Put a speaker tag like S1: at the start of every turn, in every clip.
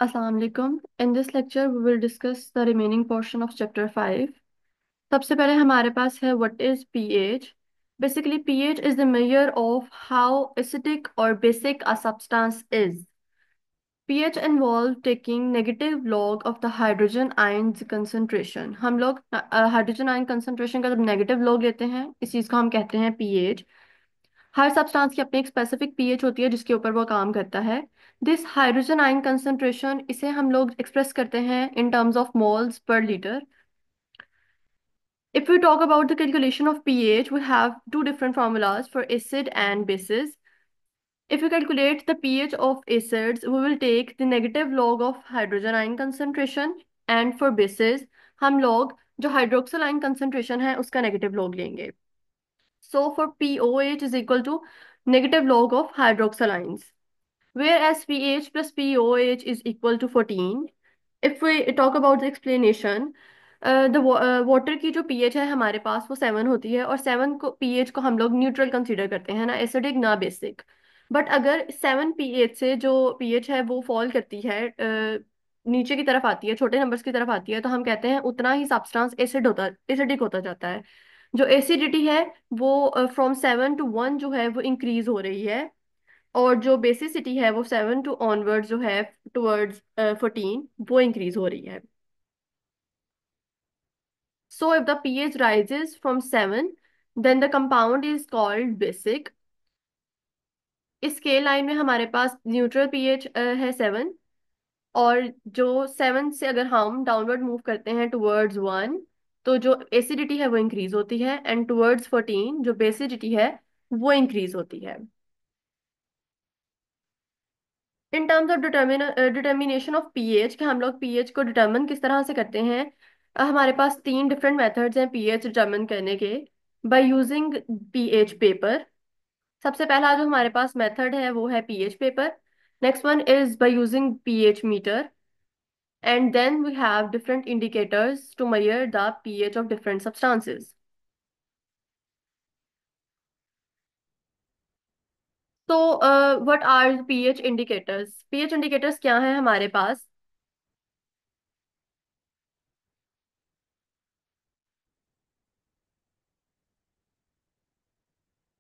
S1: Assalamu alaikum. In this lecture, we will discuss the remaining portion of chapter 5. सबसे पहले हमारे पास है what is pH. Basically, pH is the measure of how acidic or basic a substance is. pH involves taking negative log of the hydrogen ions concentration. हम लोग hydrogen ion concentration का जब negative log लेते हैं इस चीज़ को हम कहते हैं pH. हर सब्सटेंस की अपनी एक स्पेसिफिक पीएच होती है जिसके ऊपर वो काम करता है. दिस हाइड्रोजन आयन कंसंट्रेशन इसे हम लोग एक्सप्रेस करते हैं in terms of moles per litre. If we talk about the calculation of pH, we have two different formulas for acid and bases. If we calculate the pH of acids, we will take the negative log of hydrogen ion concentration, and for bases हम लोग जो hydroxyl ion concentration है उसका negative log लेंगे. So for POH is equal to negative log of hydroxyl ions, whereas pH plus POH is equal to 14. If we talk about the explanation, water की जो pH है हमारे पास वो 7 होती है, और 7 को pH को हम लोग न्यूट्रल कंसीडर करते हैं, ना एसिडिक ना बेसिक. बट अगर 7 pH से जो pH है वो फॉल करती है, नीचे की तरफ आती है, छोटे नंबर्स की तरफ आती है, तो हम कहते हैं उतना ही सब्सटेंस एसिडिक होता जाता है. जो एसिडिटी है वो फ्रॉम 7 to 1 जो है वो इंक्रीज हो रही है, और जो बेसिसिटी है वो 7 to ऑनवर्ड जो है टुवर्ड्स 14 वो इंक्रीज हो रही है. So if the pH rises from 7, then the compound is called basic. इस स्केल लाइन में हमारे पास न्यूट्रल pH है 7, और जो 7 से अगर हम डाउनवर्ड मूव करते हैं टुवर्ड्स 1, तो जो एसिडिटी है वो इंक्रीज होती है, एंड टुवर्ड्स 14 जो बेसिडिटी है वो इंक्रीज होती है. In terms of determination of pH, कि हम लोग पीएच को डिटर्मिन किस तरह से करते हैं, हमारे पास तीन डिफरेंट मेथड्स हैं पीएच डिटर्मिन करने के. By using pH paper. सबसे पहला जो हमारे पास मेथड है वो है pH paper. Next one is by using pH meter. And then we have different indicators to measure the pH of different substances. तो what are pH indicators? PH indicators क्या है हमारे पास?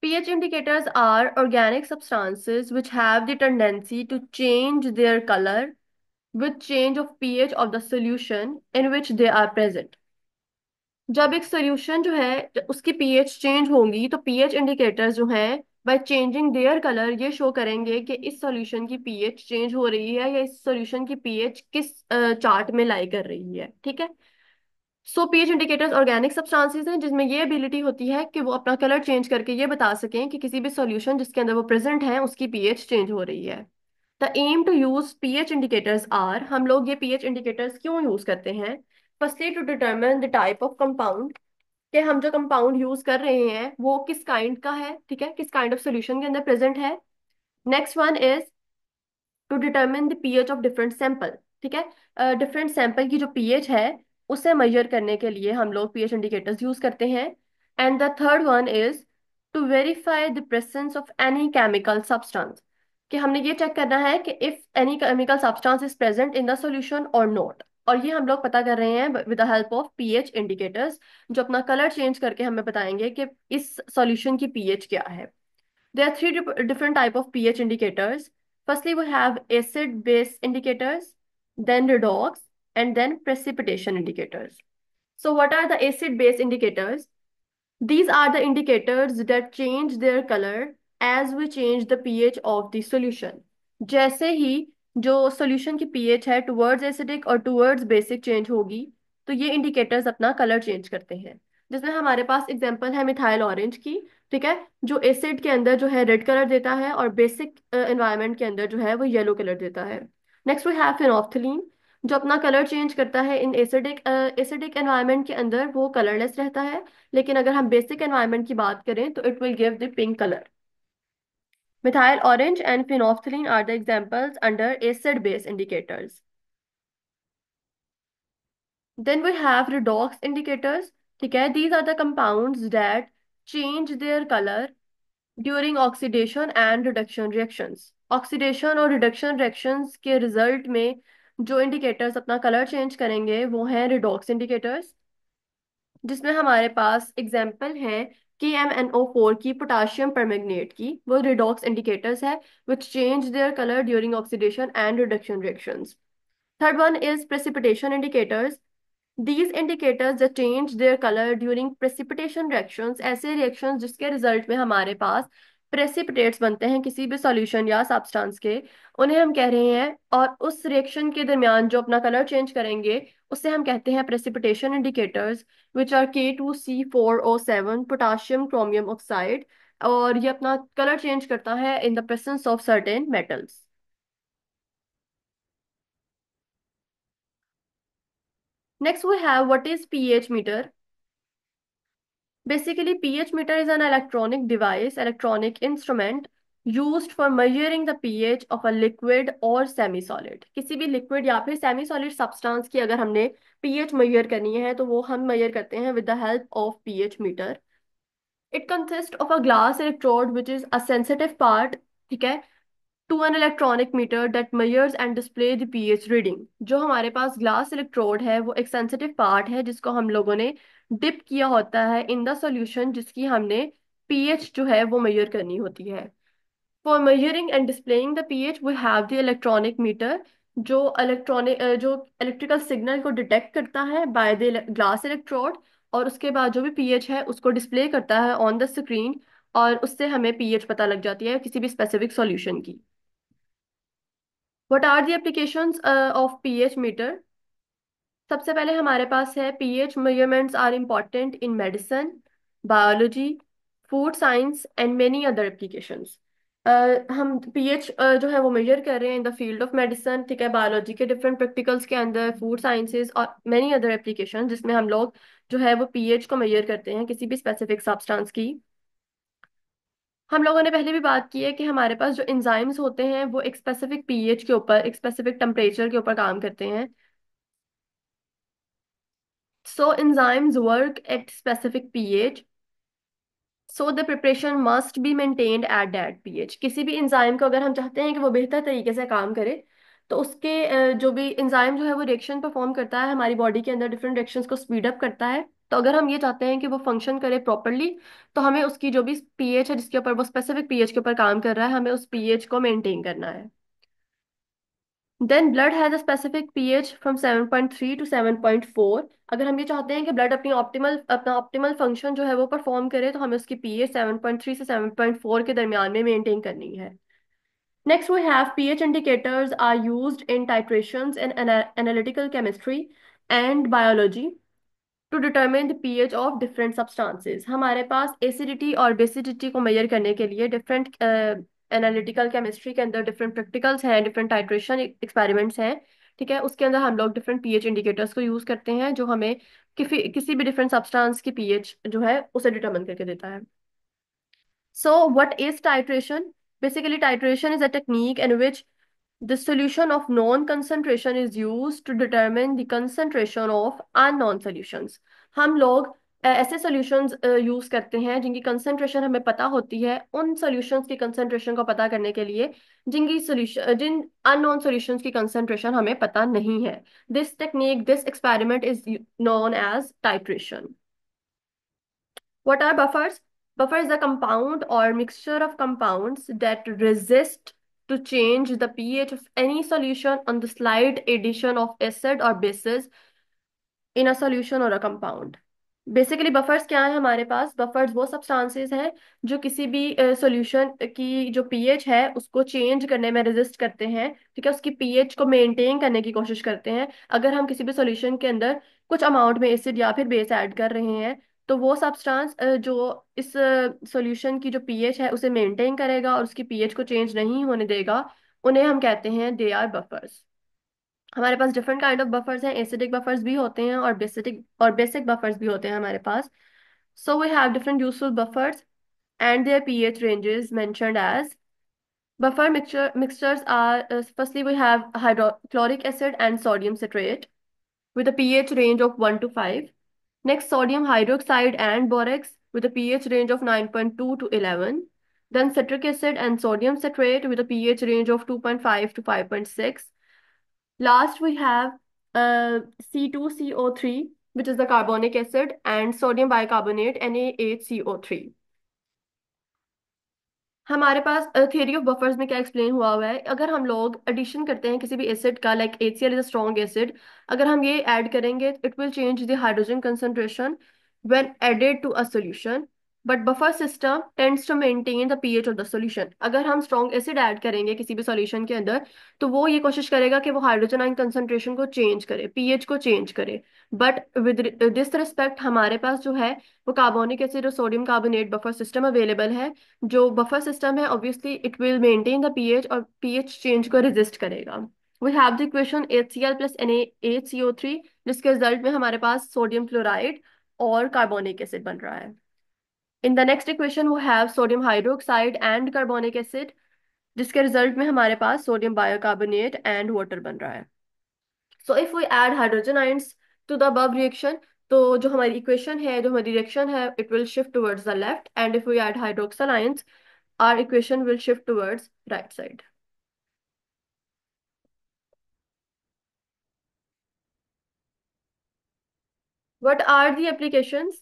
S1: pH indicators are organic substances which have the tendency to change their color with change of pH of the solution in which they are present. जब एक solution जो है उसकी pH change होगी तो पीएच इंडिकेटर्स जो हैं बाय चेंजिंग देयर कलर ये शो करेंगे कि इस सॉल्यूशन की पीएच चेंज हो रही है या इस सॉल्यूशन की पीएच किस चार्ट में लाई कर रही है. ठीक है. सो पीएच इंडिकेटर्स ऑर्गेनिक सब्सटेंसेस हैं जिसमें ये एबिलिटी होती है कि वो अपना कलर चेंज करके ये बता सकें कि किसी भी सॉल्यूशन जिसके अंदर वो प्रेजेंट है उसकी पीएच चेंज हो रही है. The aim to use pH indicators are, हम लोग ये पीएच इंडिकेटर्स क्यों यूज करते हैं? Firstly to determine the type of compound, कि हम जो कंपाउंड यूज कर रहे हैं वो किस काइंड का है, ठीक है, किस काइंड ऑफ सोल्यूशन के अंदर प्रेजेंट है. Next one is to determine the pH of different sample. ठीक है, डिफरेंट सैंपल की जो पीएच है उसे मेजर करने के लिए हम लोग पीएच इंडिकेटर्स यूज करते हैं. And the third one is to verify the presence of any chemical substance, कि हमने ये चेक करना है कि if any chemical substance is present in the solution और नॉट. और ये हम लोग पता कर रहे हैं with the help of pH indicators, जो अपना कलर चेंज करके हमें बताएंगे कि इस सॉल्यूशन की पीएच क्या है. There are three different type of pH indicators. Firstly, we have acid-base indicators, then redox, and then precipitation indicators. So what are the acid-base indicators? These are the indicators that change their color as we change the pH of the solution. जैसे ही जो solution की pH है towards acidic और towards basic change होगी, तो ये indicators अपना color change करते हैं. जिसमें हमारे पास एग्जांपल है मिथाइल ऑरेंज की. ठीक है, जो एसिड के अंदर जो है रेड कलर देता है और बेसिक एनवायरनमेंट के अंदर जो है वो येलो कलर देता है. नेक्स्ट वी हैव फिनोल्फ्थलीन, जो अपना कलर चेंज करता है इन एसिडिक एनवायरनमेंट के अंदर वो कलरलेस रहता है, लेकिन अगर हम बेसिक एनवायरनमेंट की बात करें तो it will give the pink colour. Methyl orange and phenolphthalein are the examples under acid base indicators. Then we have redox indicators. ठीक है, these are the compounds that change their color during oxidation and reduction reactions. Oxidation और reduction reactions के result में जो indicators अपना colour change करेंगे वो हैं रिडॉक्स इंडिकेटर्स, जिसमें हमारे पास एग्जाम्पल है KMnO4 की, पोटाशियम परमैंगनेट की, वो रिडॉक्स इंडिकेटर्स है which change their colour during oxidation and reduction reactions. Third one is precipitation indicators. These indicators that change their color during precipitation reactions, ऐसे reactions जिसके result में हमारे पास precipitates बनते हैं किसी भी सॉल्यूशन या सब्सटेंस के, उन्हें हम कह रहे हैं, और उस रिएक्शन के दरमियान जो अपना कलर चेंज करेंगे उससे हम कहते हैं precipitation indicators, which are K2C4O7 potassium chromium oxide, और ये अपना कलर चेंज करता है in the presence of certain metals. Next we have what is pH meter. Basically, pH meter is an electronic device, electronic instrument used for measuring the pH of a liquid or semi-solid. किसी भी liquid या फिर semi-solid substance की अगर हमने pH measure करनी है तो वो हम measure करते हैं with the help of pH meter. It consists of a glass electrode which is a sensitive part, ठीक है, to an electronic meter that measures and display the pH reading. जो हमारे पास ग्लास इलेक्ट्रोड है वो एक sensitive part है जिसको हम लोगों ने डिप किया होता है इन द सॉल्यूशन, जिसकी हमने पीएच जो है वो मेजर करनी होती है। For measuring and displaying the pH we have the electronic meter, जो इलेक्ट्रिकल सिग्नल को डिटेक्ट करता है बाय द ग्लास इलेक्ट्रोड, और उसके बाद जो भी पीएच है उसको डिस्प्ले करता है ऑन द स्क्रीन, और उससे हमें पीएच पता लग जाती है किसी भी स्पेसिफिक सॉल्यूशन की। What are the applications of pH meter? सबसे पहले हमारे पास है pH measurements are important in medicine, biology, food science and many other applications. हम pH जो है वो मेजर कर रहे हैं in the field of medicine, ठीक है, बायोलॉजी के डिफरेंट प्रैक्टिकल्स के अंदर, फूड साइंसेज और मेनी अदर एप्लीकेशन जिसमें हम लोग जो है वो pH को मेजर करते हैं किसी भी स्पेसिफिक सब्सटेंस की। हम लोगों ने पहले भी बात की है कि हमारे पास जो एंजाइम्स होते हैं वो एक स्पेसिफिक पीएच के ऊपर, एक स्पेसिफिक टेम्परेचर के ऊपर काम करते हैं। So enzymes work at specific pH. So the preparation must be maintained at that pH. किसी भी एंजाइम को अगर हम चाहते हैं कि वो बेहतर तरीके से काम करे, तो उसके जो भी एंजाइम जो है वो रिएक्शन परफॉर्म करता है हमारी बॉडी के अंदर, डिफरेंट रिएक्शंस को स्पीड अप करता है। तो अगर हम ये चाहते हैं कि वो फंक्शन करे प्रॉपरली, तो हमें उसकी जो भी पीएच है जिसके ऊपर वो स्पेसिफिक पीएच के ऊपर काम कर रहा है, हमें उस पीएच को मेंटेन करना है। Then blood has a specific pH from 7.3 to 7.4। अगर हम ये चाहते हैं कि ब्लड अपना ऑप्टिमल फंक्शन जो है वो परफॉर्म करे, तो हमें उसकी पीएच 7.3 से 7.4 के दरमियान में मेंटेन करनी है। Next we have pH indicators are used in titrations in analytical chemistry and biology to determine the pH of different substances. हमारे पास एसिडिटी और बेसिडिटी को मेजर करने के लिए डिफरेंट एनालिटिकल केमिस्ट्री के अंदर डिफरेंट प्रैक्टिकल्स हैं, डिफरेंट टाइट्रेशन एक्सपेरिमेंट्स हैं, ठीक है, उसके अंदर हम लोग डिफरेंट पीएच इंडिकेटर्स को यूज करते हैं जो हमें किसी भी डिफरेंट सब्सटेंस की पीएच जो है उसे डिटरमिन करके देता है। So, what is titration? Basically, titration is a technique in which the solution of known concentration is used to determine the concentration of unknown solutions. हम लोग ऐसे solutions यूज करते हैं जिनकी concentration हमें पता होती है, उन solutions की concentration को पता करने के लिए जिन unknown solutions की concentration हमें पता नहीं है। This experiment is known as titration. What are buffers? Buffer is a compound or mixture of compounds that resist to change the pH of any solution on the slight addition of acid or bases in a solution और a compound. Basically buffers क्या है हमारे पास? Buffers वो substances हैं जो किसी भी solution की जो पीएच है उसको चेंज करने में रेजिस्ट करते हैं, ठीक है, उसकी पीएच को मेंटेन करने की कोशिश करते हैं। अगर हम किसी भी सॉल्यूशन के अंदर कुछ अमाउंट में एसिड या फिर बेस ऐड कर रहे हैं, तो वो सब्सटेंस जो इस सॉल्यूशन की जो पीएच है उसे मेंटेन करेगा और उसकी पीएच को चेंज नहीं होने देगा, उन्हें हम कहते हैं दे आर बफर्स। हमारे पास डिफरेंट काइंड ऑफ बफर्स हैं, एसिडिक बफर्स भी होते हैं और बेसिक बफर्स भी होते हैं हमारे पास। So we have different useful buffers and their pH ranges mentioned as mixtures are firstly we have hydrochloric acid and sodium citrate with a pH range of 1 to 5. Next, sodium hydroxide and borax with a pH range of 9.2 to 11. Then citric acid and sodium citrate with a pH range of 2.5 to 5.6. Last we have C2CO3, which is the carbonic acid, and sodium bicarbonate, Na8CO3. हमारे पास theory of buffers में क्या explain हुआ है, अगर हम लोग addition करते हैं किसी भी एसिड का, like HCl is a strong acid, अगर हम ये ऐड करेंगे it will change the hydrogen concentration when added to a solution, but buffer system tends to maintain the pH of the solution. अगर हम स्ट्रॉन्ग एसिड ऐड करेंगे किसी भी solution के अंदर, तो वो ये कोशिश करेगा कि वो हाइड्रोजन आयन कंसंट्रेशन को चेंज करे, पीएच को चेंज करे। बट विद दिस रिस्पेक्ट हमारे पास जो है वो कार्बोनिक एसिड और sodium carbonate buffer system available है। जो बफर सिस्टम है obviously it will maintain the pH और पीएच चेंज को रेजिस्ट करेगा। We have the equation HCl plus Na8CO3, जिसके रिजल्ट में हमारे पास सोडियम क्लोराइड और कार्बोनिक एसिड बन रहा है। In the next equation we have sodium hydroxide and carbonic acid, जिसके रिजल्ट में हमारे पास सोडियम बायोकार्बोनेट एंड वाटर बन रहा है। So if we add hydrogen ions to the above reaction, तो जो हमारी इक्वेशन है, जो हमारी रिएक्शन है, it will shift towards the left, and if we add hydroxyl ions our equation will shift towards right side. What are the applications?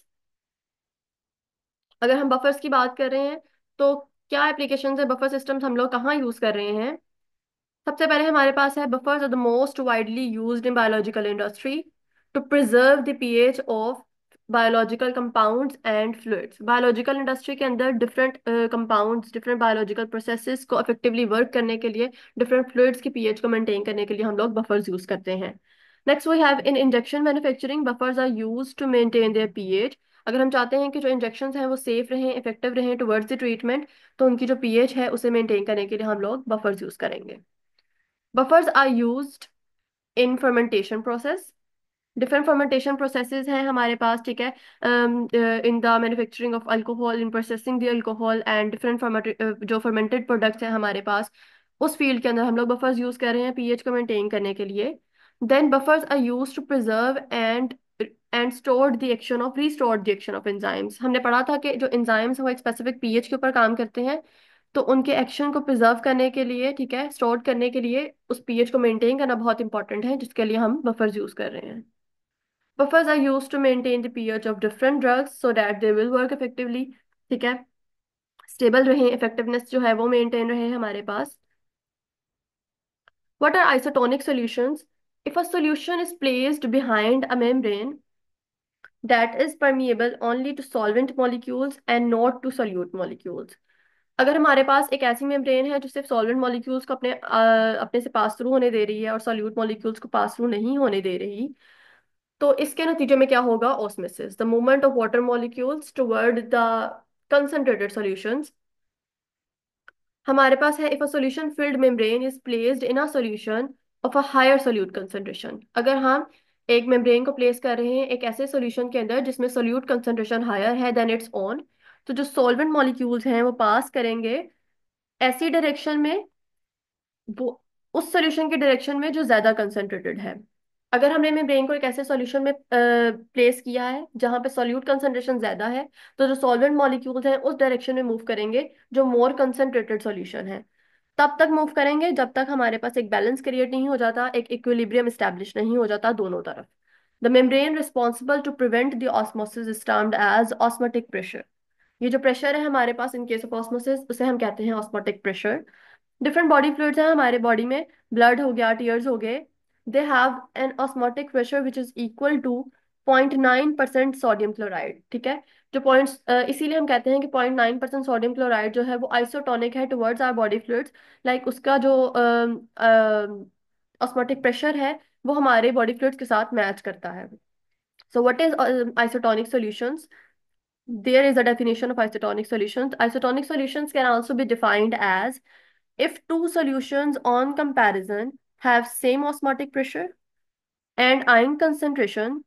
S1: अगर हम buffers की बात कर रहे हैं तो क्या एप्लीकेशंस है, बफर सिस्टम्स हम लोग कहाँ यूज कर रहे हैं? सबसे पहले हमारे पास है buffers are the most widely used in biological industry to preserve the pH of biological compounds and fluids. Biological industry के अंदर different compounds, different biological processes को इफेक्टिवली वर्क करने के लिए, डिफरेंट फ्लूइड्स की पीएच को मेंटेन करने के लिए हम लोग बफर्स यूज करते हैं। Next we have in injection manufacturing buffers are used to maintain their pH. अगर हम चाहते हैं कि जो इंजेक्शन हैं वो सेफ रहें, इफेक्टिव रहें टुवर्ड्स द ट्रीटमेंट, तो उनकी जो पीएच है उसे मेंटेन करने के लिए हम लोग बफर्स यूज करेंगे। Buffers are used in fermentation process. Different fermentation processes हैं हमारे पास, ठीक है, in the manufacturing of alcohol, in processing the alcohol and different जो फर्मेंटेड प्रोडक्ट्स हैं हमारे पास, उस फील्ड के अंदर हम लोग बफर्स यूज कर रहे हैं पीएच को मेंटेन करने के लिए। Then buffers are use to preserve and stored the action of restored the action of enzymes. हमने पढ़ा था कि जो एंजाइम्स वो एक स्पेसिफिक पीएच के ऊपर काम करते हैं, तो उनके एक्शन को प्रिजर्व करने के लिए, ठीक है, स्टोर करने के लिए उस पीएच को मेंटेन करना बहुत इंपॉर्टेंट है, जिसके लिए हम बफर्स यूज कर रहे हैं। Buffers are used to maintain the pH of different drugs so that they will work effectively, ठीक है, स्टेबल रहे, इफेक्टिवनेस जो है वो मेंटेन रहे हमारे पास। What are isotonic solutions? If a solution is placed behind a membrane that is permeable only to solvent molecules and not to solute molecules, अगर हमारे पास एक ऐसी मेम्ब्रेन है जो सिर्फ सॉल्वेंट मॉलिक्यूल्स को अपने से पास थ्रू होने दे रही है और सॉल्यूट मॉलिक्यूल्स को पास थ्रू नहीं होने दे रही, तो इसके नतीजे में क्या होगा? Osmosis, the movement of water molecules toward the concentrated solutions. हमारे पास है if a solution filled membrane is placed in a solution of a higher solute concentration. अगर हम एक मेम्ब्रेन को प्लेस कर रहे हैं एक ऐसे सॉल्यूशन के अंदर जिसमें सोल्यूट कंसंट्रेशन हायर है देन इट्स ओन, तो जो सॉल्वेंट मॉलिक्यूल्स हैं वो पास करेंगे ऐसी डायरेक्शन में, वो उस सॉल्यूशन के डायरेक्शन में जो ज्यादा कंसंट्रेटेड है। अगर हमने मेम्ब्रेन को एक ऐसे सॉल्यूशन में प्लेस किया है जहां पे सॉल्यूट कंसंट्रेशन ज्यादा है, तो जो सॉल्वेंट मॉलिक्यूल्स हैं उस डायरेक्शन में मूव करेंगे जो मोर कंसंट्रेटेड सॉल्यूशन है। तब तक मूव करेंगे जब तक हमारे पास एक बैलेंस क्रिएट नहीं हो जाता, एक इक्विलिब्रियम स्टैब्लिश नहीं हो जाता दोनों तरफ। The membrane responsible to prevent the osmosis is termed as osmotic pressure. ये जो प्रेशर है हमारे पास इन केस ऑफ ऑस्मोसिस, उसे हम कहते हैं osmotic pressure. Different body fluids हैं हमारे बॉडी में, ब्लड हो गया, टीयर्स हो गए, they have an osmotic pressure which is equal to 0.9% sodium chloride, ठीक है। जो पॉइंट्स, इसीलिए हम कहते हैं कि 0.9% सोडियम क्लोराइड जो है वो आइसोटोनिक है towards our body fluids, like उसका जो ऑस्मोटिक प्रेशर है वो हमारे बॉडी फ्लूइड्स के साथ मैच करता है। So what is isotonic solutions? There is a definition of isotonic solutions. Isotonic solutions can also be defined as if two solutions on comparison have same osmotic pressure and ion concentration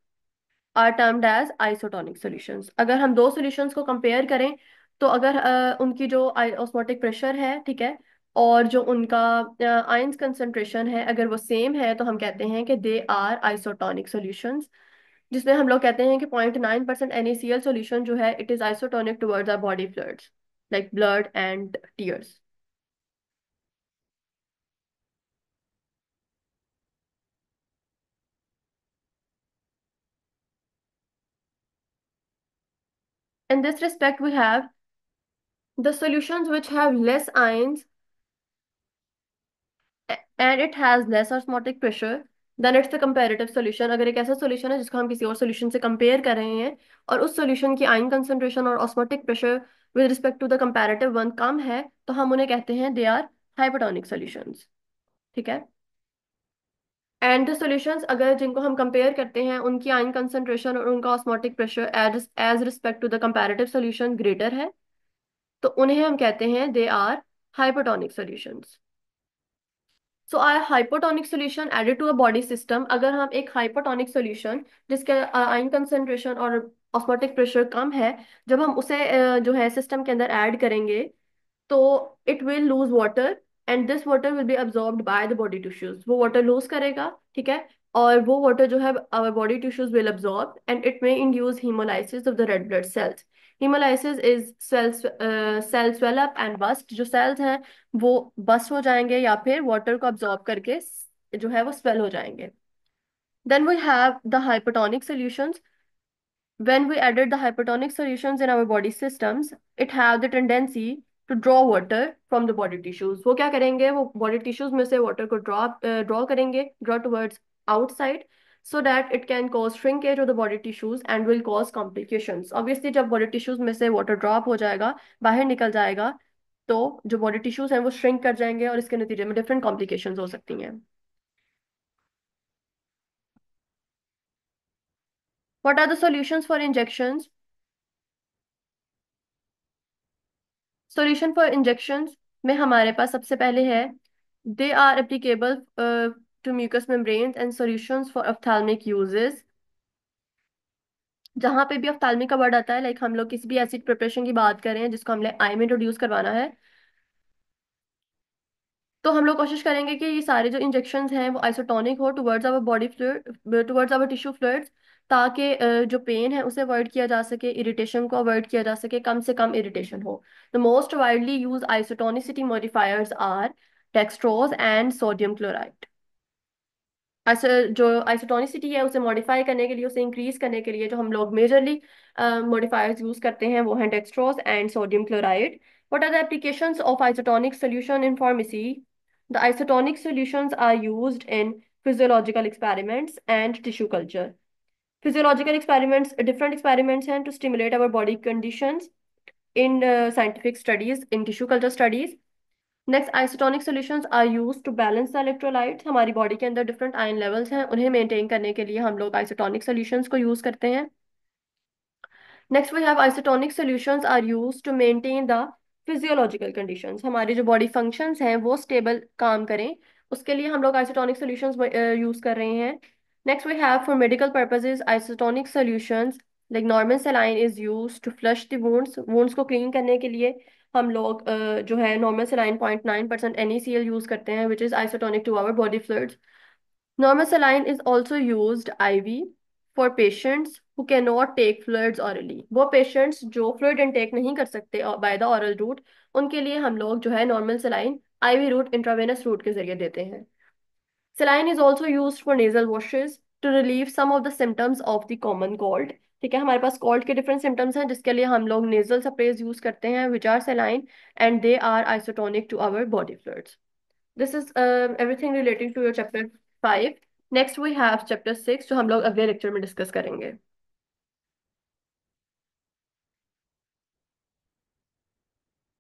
S1: are termed as isotonic solutions. अगर हम दो solutions को compare करें, तो अगर उनकी जो osmotic pressure है, ठीक है, और जो उनका ions concentration है अगर वो same है, तो हम कहते हैं कि they are isotonic solutions, जिसमें हम लोग कहते हैं कि 0.9% NaCl solution जो है it is isotonic towards our body fluids like blood and tears. In this respect, we have the solutions which have less ions and it has less osmotic pressure, then it's the comparative solution. अगर एक ऐसा solution है जिसको हम किसी और solution से compare कर रहे हैं और उस solution की ion concentration और osmotic pressure with respect to the comparative one कम है, तो हम उन्हें कहते हैं they are hypertonic solutions. ठीक है? एंड द सॉल्यूशंस अगर जिनको हम कंपेयर करते हैं उनकी आयन कंसंट्रेशन और उनका osmotic pressure as as respect to the comparative solution greater है, तो उन्हें हम कहते हैं they are hypotonic solutions. So are hypotonic solution added to a body system. अगर हम एक हाइपोटोनिक सॉल्यूशन जिसके आयन कंसंट्रेशन और ऑस्मोटिक प्रेशर कम है, जब हम उसे जो है सिस्टम के अंदर ऐड करेंगे, तो it will lose water and this water will be absorbed by the body tissues. वो वाटर लूज करेगा, ठीक है, और वो वाटर जो है our body tissues will absorb and it may induce haemolysis of the red blood cells. Haemolysis is cell swell up and burst. जो cells हैं वो बस्ट हो जाएंगे या फिर वाटर को अब्सॉर्ब करके जो है वो स्वेल हो जाएंगे. Then we have the hypotonic solutions. When we added the hypertonic solutions in our body systems, it have the tendency to draw water from the body tissues. वो क्या करेंगे, वो body tissues में से water को draw करेंगे, draw towards outside, so that it can cause shrinkage of the body tissues and will cause complications. Obviously जब body tissues में से water drop हो जाएगा, बाहर निकल जाएगा, तो जो body tissues हैं वो shrink कर जाएंगे और इसके नतीजे में different complications हो सकती हैं. What are the solutions for injections? Solution for injections में हमारे पास सबसे पहले है they are applicable to mucous membranes and solutions for ophthalmic uses. जहां पे भी ऑप्थेल्मिक का वर्ड आता है, लाइक हम लोग किसी भी एसिड प्रिपरेशन की बात कर रहे हैं जिसको हमने आई में इंट्रोड्यूस करवाना है, तो हम लोग कोशिश करेंगे कि ये सारे जो इंजेक्शंस हैं वो आइसोटोनिक हो towards our body fluid, towards our tissue fluids, ताकि जो पेन है उसे अवॉइड किया जा सके, इरिटेशन को अवॉइड किया जा सके, कम से कम इरिटेशन हो. The most widely use isotonicity modifiers are dextrose and sodium chloride. जो आइसोटोनिसिटी है उसे मॉडिफाई करने के लिए, उसे इंक्रीज करने के लिए जो हम लोग मेजरली मॉडिफायर्स यूज करते हैं वो हैं dextrose and sodium chloride. What are the applications of isotonic solution in pharmacy? The isotonic solutions are used in physiological experiments and tissue culture. Physiological experiments different experiments हैं to stimulate our body conditions in scientific studies, in tissue culture studies. Next, isotonic solutions are used to balance the electrolytes. हमारी body के अंदर different ion levels हैं, उन्हें maintain करने के लिए हम लोग आइसोटोनिक सॉल्यूशंस को यूज करते हैं. Next we have isotonic solutions are used to maintain the physiological conditions. हमारी जो बॉडी फंक्शंस हैं वो स्टेबल काम करें, उसके लिए हम लोग आइसोटोनिक सॉल्यूशंस यूज कर रहे हैं. Next we have for medical purposes isotonic solutions like normal saline is used to flush the wounds. Wounds को क्लीन करने के लिए हम लोग जो है नॉर्मल सलाइन 0.9% NaCl यूज करते हैं, which is isotonic to our body fluids. Normal saline is also used IV for patients who cannot take fluids orally. वो patients जो fluid intake नहीं कर सकते by the oral route, उनके लिए हम लोग जो है normal saline IV route, intravenous route के जरिए देते हैं. Saline is also used for nasal washes to relieve some of the symptoms of the common cold. ठीक है, हमारे पास cold के different symptoms हैं जिसके लिए हम लोग nasal sprays use करते हैं which are saline and they are isotonic to our body fluids. This is everything relating to your chapter 5. Next we have chapter 6 जो हम लोग अगले लेक्चर में डिस्कस करेंगे.